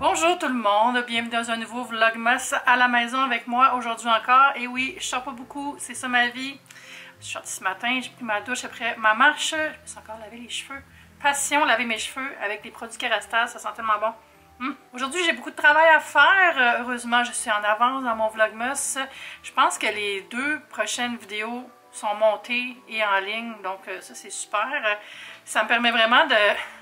Bonjour tout le monde, bienvenue dans un nouveau Vlogmas à la maison avec moi aujourd'hui encore. Et oui, je sors pas beaucoup, c'est ça ma vie. Je suis sortie ce matin, j'ai pris ma douche après ma marche, je me suis encore lavé les cheveux. Passion, laver mes cheveux avec des produits Kérastase, ça sent tellement bon. Aujourd'hui, j'ai beaucoup de travail à faire. Heureusement, je suis en avance dans mon Vlogmas. Je pense que les 2 prochaines vidéos sont montées et en ligne, donc ça c'est super. Ça me permet vraiment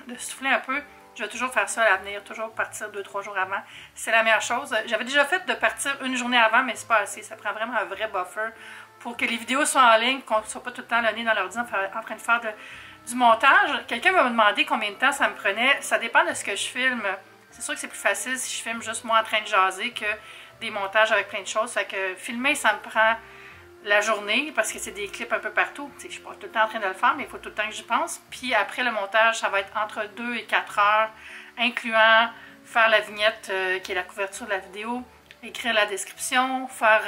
de souffler un peu. Je vais toujours faire ça à l'avenir, toujours partir 2-3 jours avant. C'est la meilleure chose. J'avais déjà fait de partir une journée avant, mais c'est pas assez. Ça prend vraiment un vrai buffer pour que les vidéos soient en ligne, qu'on ne soit pas tout le temps le nez dans l'ordi en train de faire du montage. Quelqu'un m'a demandé combien de temps ça me prenait. Ça dépend de ce que je filme. C'est sûr que c'est plus facile si je filme juste moi en train de jaser que des montages avec plein de choses. Fait que filmer, ça me prend la journée parce que c'est des clips un peu partout. Je ne suis pas tout le temps en train de le faire, mais il faut tout le temps que j'y pense. Puis après le montage, ça va être entre 2 et 4 heures, incluant faire la vignette qui est la couverture de la vidéo, écrire la description, faire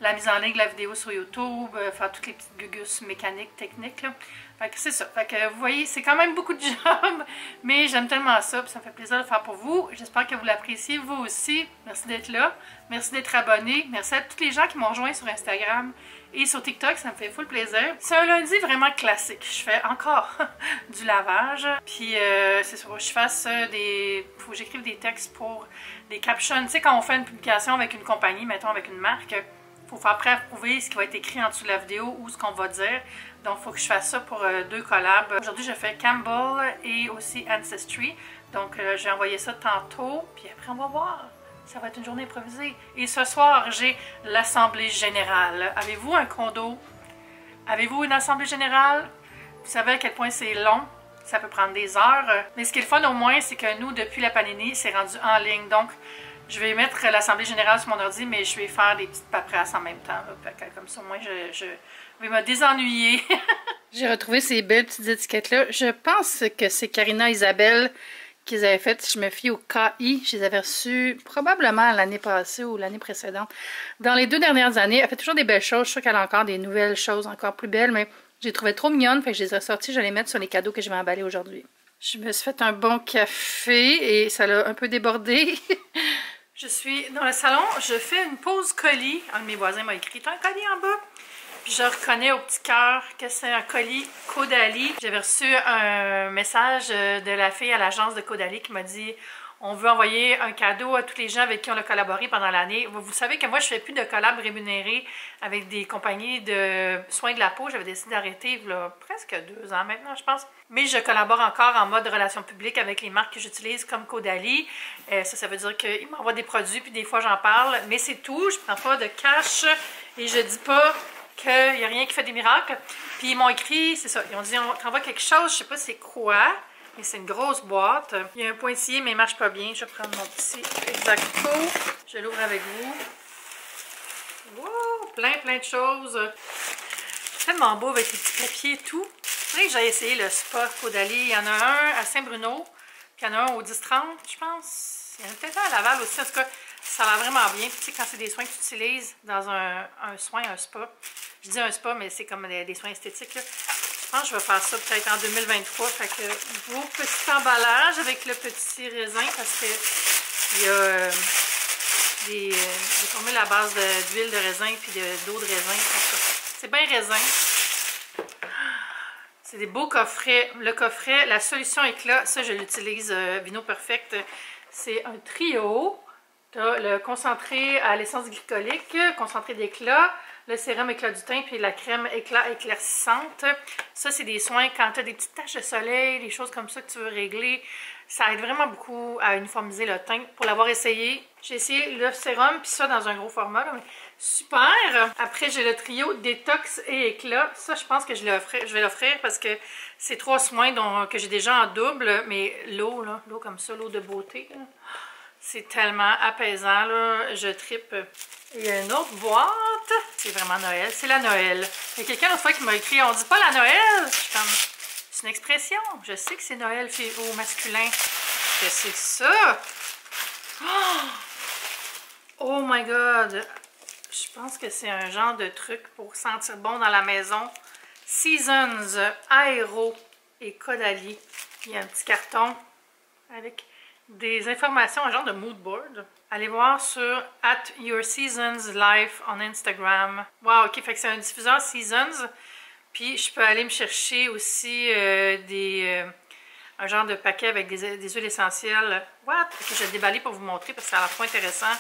la mise en ligne de la vidéo sur YouTube, faire toutes les petites gugus mécaniques, techniques. Là. Fait que c'est ça. Fait que vous voyez, c'est quand même beaucoup de job, mais j'aime tellement ça, puis ça me fait plaisir de le faire pour vous. J'espère que vous l'appréciez, vous aussi. Merci d'être là. Merci d'être abonné. Merci à tous les gens qui m'ont rejoint sur Instagram et sur TikTok, ça me fait full plaisir. C'est un lundi vraiment classique. Je fais encore du lavage. Puis c'est sûr, je fasse faut que j'écrive des textes pour des captions. Tu sais, quand on fait une publication avec une compagnie, mettons avec une marque, il faut faire pré-approuver ce qui va être écrit en dessous de la vidéo ou ce qu'on va dire. Donc, il faut que je fasse ça pour 2 collabs. Aujourd'hui, je fais Campbell et aussi Ancestry. Donc, j'ai envoyé ça tantôt. Puis après, on va voir. Ça va être une journée improvisée. Et ce soir, j'ai l'Assemblée Générale. Avez-vous un condo? Avez-vous une Assemblée Générale? Vous savez à quel point c'est long? Ça peut prendre des heures. Mais ce qui est le fun au moins, c'est que nous, depuis la pandémie, c'est rendu en ligne. Donc, je vais mettre l'Assemblée Générale sur mon ordi, mais je vais faire des petites paperasses en même temps. Là. Comme ça, au moins, je vais me désennuyer. J'ai retrouvé ces belles petites étiquettes-là. Je pense que c'est Karina Isabelle qui les avait faites. Je me fie au KI. Je les avais reçues probablement l'année passée ou l'année précédente. Dans les 2 dernières années, elle fait toujours des belles choses. Je suis sûre qu'elle a encore des nouvelles choses encore plus belles, mais je les trouvais trop mignonnes. Fait que je les ai ressorties. Je vais les mettre sur les cadeaux que je vais emballer aujourd'hui. Je me suis fait un bon café et ça l'a un peu débordé. Je suis dans le salon, je fais une pause colis. Un de mes voisins m'a écrit « T'as un colis en bas? » Puis je reconnais au petit cœur que c'est un colis Caudalie. J'avais reçu un message de la fille à l'agence de Caudalie qui m'a dit « On veut envoyer un cadeau à tous les gens avec qui on a collaboré pendant l'année. » Vous savez que moi, je ne fais plus de collab rémunérés avec des compagnies de soins de la peau. J'avais décidé d'arrêter il y a presque 2 ans maintenant, je pense. Mais je collabore encore en mode relation publique avec les marques que j'utilise comme Caudalie. Ça veut dire qu'ils m'envoient des produits, puis des fois j'en parle. Mais c'est tout, je prends pas de cash et je dis pas qu'il n'y a rien qui fait des miracles. Puis ils m'ont écrit, c'est ça, ils ont dit on t'envoie quelque chose, je sais pas c'est quoi. Mais c'est une grosse boîte. Il y a un pointillé, mais il marche pas bien. Je vais prendre mon petit Exacto. Je l'ouvre avec vous. Wow! Plein de choses. C'est tellement beau avec les petits papiers et tout. C'est vrai que j'ai essayé le spa Caudalie. Il y en a un à Saint-Bruno, puis il y en a un au 10-30, je pense. Il y en a peut-être un à Laval aussi. En tout cas, ça va vraiment bien. Puis, tu sais, quand c'est des soins que tu utilises dans un soin, un spa. Je dis un spa, mais c'est comme des soins esthétiques, là. Je pense que je vais faire ça peut-être en 2023. Fait que beau petit emballage avec le petit raisin parce que il y a j'ai formé la base d'huile de raisin puis d'eau de raisin. C'est bien raisin. C'est des beaux coffrets. Le coffret, la solution éclat, ça je l'utilise Vino Perfect. C'est un trio. Tu as le concentré à l'essence glycolique, concentré d'éclat, le sérum éclat du teint, puis la crème éclat éclaircissante. Ça, c'est des soins quand tu as des petites taches de soleil, des choses comme ça que tu veux régler. Ça aide vraiment beaucoup à uniformiser le teint. Pour l'avoir essayé, j'ai essayé le sérum, puis ça dans un gros format. Là, mais super! Après, j'ai le trio détox et éclat. Ça, je pense que je vais l'offrir parce que c'est 3 soins que j'ai déjà en double. Mais l'eau, l'eau comme ça, l'eau de beauté, c'est tellement apaisant, là. Je trippe. Il y a une autre boîte. C'est vraiment Noël. C'est la Noël. Il y a quelqu'un l'autre fois qui m'a écrit « On dit pas la Noël! » Je suis comme... C'est une expression. Je sais que c'est Noël au masculin. Que c'est ça? Oh my God! Je pense que c'est un genre de truc pour sentir bon dans la maison. Seasons, Aéro et Caudalie. Il y a un petit carton avec des informations, un genre de mood board. Allez voir sur @yourseasonslife en Instagram. Wow, ok, fait que c'est un diffuseur Seasons. Puis je peux aller me chercher aussi un genre de paquet avec des huiles essentielles. What? Ok, je vais le déballer pour vous montrer parce que ça a l'air trop intéressant.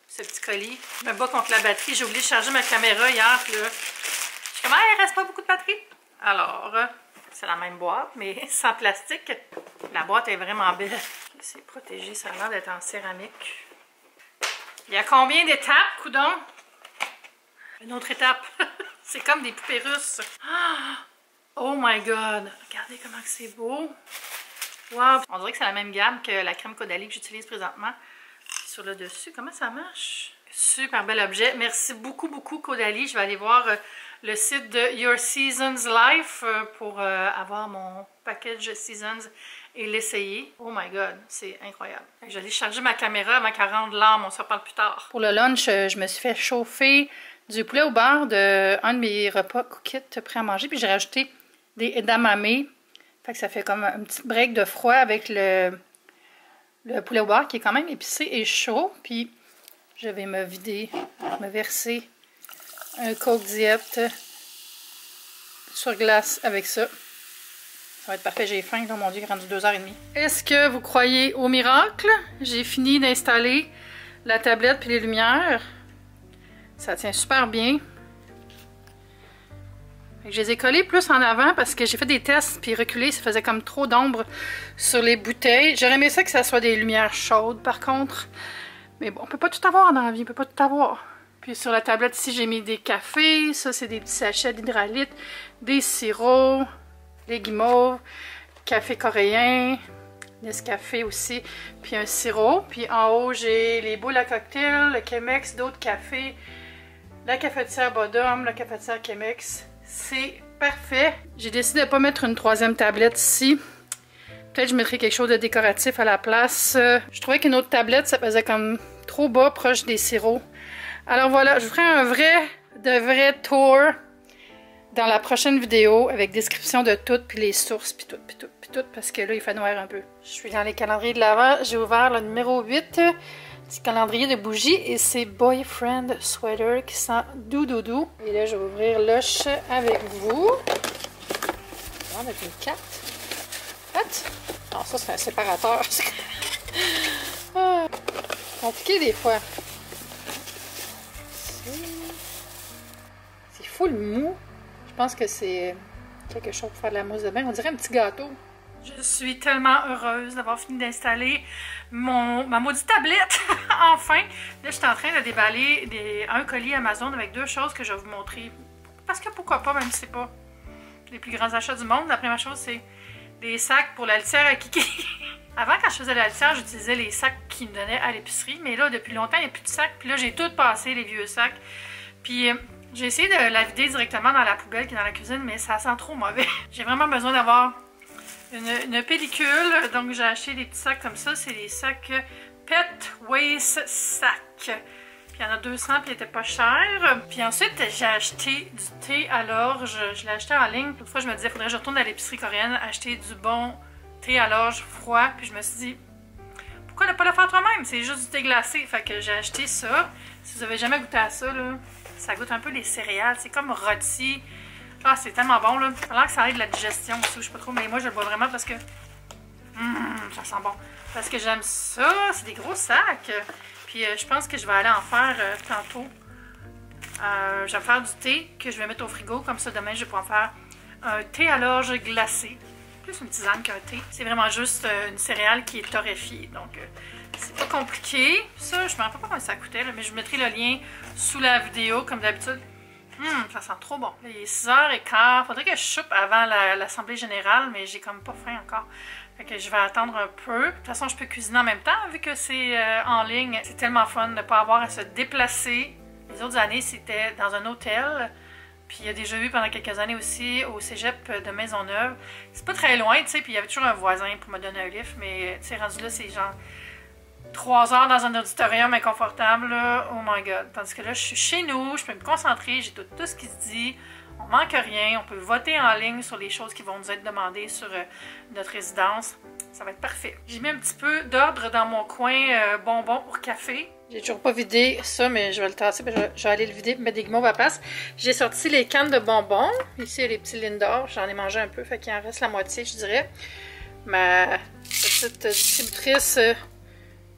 Ce petit colis. Je me bats contre la batterie. J'ai oublié de charger ma caméra hier. Puis là, je suis comme, il reste pas beaucoup de batterie. Alors, c'est la même boîte, mais sans plastique. La boîte est vraiment belle. C'est protégé, ça a l'air d'être en céramique. Il y a combien d'étapes, coudon? Une autre étape. C'est comme des poupées russes. Oh my god! Regardez comment c'est beau. Wow! On dirait que c'est la même gamme que la crème Caudalie que j'utilise présentement. Sur le dessus, comment ça marche? Super bel objet. Merci beaucoup, beaucoup, Caudalie. Je vais aller voir le site de Your Seasons Life pour avoir mon package Seasons et l'essayer. Oh my god, c'est incroyable. Je vais aller charger ma caméra avant qu'elle rende l'âme. On se reparle plus tard. Pour le lunch, je me suis fait chauffer du poulet au beurre de un de mes repas cookit prêts à manger. Puis j'ai rajouté des edamame. Fait que ça fait comme un petit break de froid avec le poulet au beurre qui est quand même épicé et chaud. Puis je vais me vider, me verser un Coke Diet sur glace avec ça. Ça va être parfait, j'ai faim, là, mon Dieu, il est rendu 2h30. Est-ce que vous croyez au miracle? J'ai fini d'installer la tablette puis les lumières. Ça tient super bien. Je les ai collés plus en avant parce que j'ai fait des tests puis reculé, ça faisait comme trop d'ombre sur les bouteilles. J'aurais aimé ça que ça soit des lumières chaudes par contre. Mais bon, on peut pas tout avoir dans la vie, on peut pas tout avoir. Puis sur la tablette ici, j'ai mis des cafés. Ça, c'est des petits sachets d'hydralite, des sirops, des guimauves, café coréen, Nescafé aussi, puis un sirop. Puis en haut, j'ai les boules à cocktail, le Chemex, d'autres cafés, la cafetière Bodum, la cafetière Chemex. C'est parfait. J'ai décidé de ne pas mettre une troisième tablette ici. Peut-être que je mettrai quelque chose de décoratif à la place. Je trouvais qu'une autre tablette, ça faisait comme trop bas, proche des sirops. Alors voilà, je vous ferai un vrai tour dans la prochaine vidéo avec description de tout, puis les sources, puis tout, parce que là, il fait noir un peu. Je suis dans les calendriers de l'Avent. J'ai ouvert le numéro 8, petit calendrier de bougies, et c'est Boyfriend Sweater qui sent doudou. Et là, je vais ouvrir Lush avec vous. On va mettre une carte. What? Non, ça, c'est un séparateur. Compliqué des fois. C'est full mou. Je pense que c'est quelque chose pour faire de la mousse de bain. On dirait un petit gâteau. Je suis tellement heureuse d'avoir fini d'installer ma maudite tablette. Enfin! Là, je suis en train de déballer un colis Amazon avec deux choses que je vais vous montrer. Parce que pourquoi pas, même si c'est pas les plus grands achats du monde. La première chose, c'est des sacs pour la litière à Kiki. Avant, quand je faisais la litière, j'utilisais les sacs qu'ils me donnaient à l'épicerie. Mais là, depuis longtemps, il n'y a plus de sacs. Puis là, j'ai tout passé, les vieux sacs. Puis j'ai essayé de la vider directement dans la poubelle qui est dans la cuisine, mais ça sent trop mauvais. J'ai vraiment besoin d'avoir une pellicule. Donc, j'ai acheté des petits sacs comme ça. C'est des sacs Pet Waste Sac. Puis il y en a 200, puis ils n'étaient pas chers. Puis ensuite, j'ai acheté du thé à l'orge. Je l'ai acheté en ligne. L'autre fois, je me disais, il faudrait que je retourne à l'épicerie coréenne acheter du bon thé à l'orge froid. Puis je me suis dit, pourquoi ne pas le faire toi-même? C'est juste du thé glacé. Fait que j'ai acheté ça. Si vous avez jamais goûté à ça, là, ça goûte un peu les céréales. C'est comme rôti. Ah, c'est tellement bon, là. Alors que ça aide la digestion aussi, je sais pas trop. Mais moi, je le bois vraiment parce que ça sent bon. Parce que j'aime ça. C'est des gros sacs. Puis je pense que je vais aller en faire tantôt. Je vais faire du thé que je vais mettre au frigo. Comme ça, demain, je vais pouvoir faire un thé à l'orge glacé. Plus une tisane qu'un thé. C'est vraiment juste une céréale qui est torréfiée. Donc, c'est pas compliqué. Ça, je me rappelle pas combien ça coûtait, là, mais je mettrai le lien sous la vidéo, comme d'habitude. Ça sent trop bon. Là, il est 6h15. Faudrait que je soupe avant l'assemblée générale, mais j'ai comme pas faim encore. Fait que je vais attendre un peu. De toute façon, je peux cuisiner en même temps, vu que c'est en ligne. C'est tellement fun de ne pas avoir à se déplacer. Les autres années, c'était dans un hôtel. Puis il y a déjà eu pendant quelques années aussi au cégep de Maisonneuve. C'est pas très loin, tu sais, puis il y avait toujours un voisin pour me donner un lift, mais tu sais, rendu là, c'est genre 3 heures dans un auditorium inconfortable, là. Oh my god. Tandis que là, je suis chez nous, je peux me concentrer, j'ai tout ce qui se dit, on manque rien, on peut voter en ligne sur les choses qui vont nous être demandées sur notre résidence. Ça va être parfait. J'ai mis un petit peu d'ordre dans mon coin bonbons pour café. J'ai toujours pas vidé ça, mais je vais le tasser. Je vais aller le vider et mettre des guimauves à la place. J'ai sorti les cannes de bonbons. Ici, il y a les petits Lindor. J'en ai mangé un peu, fait qu'il en reste la moitié, je dirais. Ma petite distributrice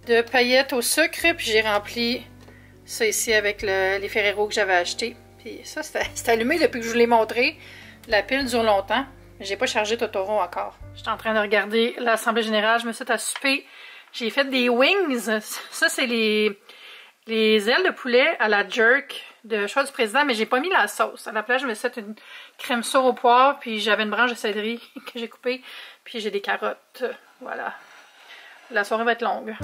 de paillettes au sucre. Puis j'ai rempli ça ici avec les Ferrero que j'avais acheté. Puis ça, c'est allumé depuis que je vous l'ai montré. La pile dure longtemps. Mais j'ai pas chargé Totoro encore. Je suis en train de regarder l'Assemblée générale. Je me suis à souper. J'ai fait des wings. Ça, c'est les ailes de poulet à la jerk de choix du président, mais j'ai pas mis la sauce. À la place, je me suis fait une crème sour au poivre, puis j'avais une branche de céleri que j'ai coupée, puis j'ai des carottes. Voilà. La soirée va être longue.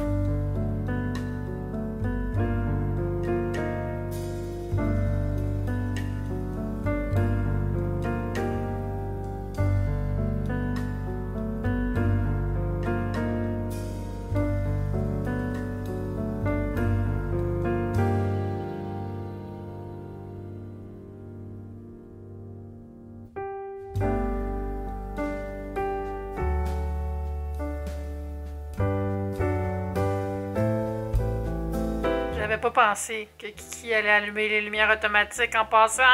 J'avais pas pensé que Kiki allait allumer les lumières automatiques en passant.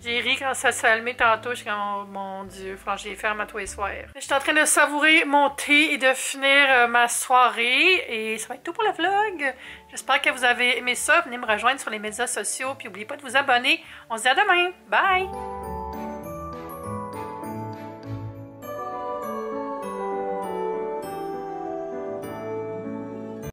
J'ai ri quand ça s'est allumé tantôt. Je suis comme, oh mon Dieu, franchement, je les ferme à tous les soirs. Je suis en train de savourer mon thé et de finir ma soirée. Et ça va être tout pour le vlog. J'espère que vous avez aimé ça. Venez me rejoindre sur les médias sociaux. Puis n'oubliez pas de vous abonner. On se dit à demain. Bye!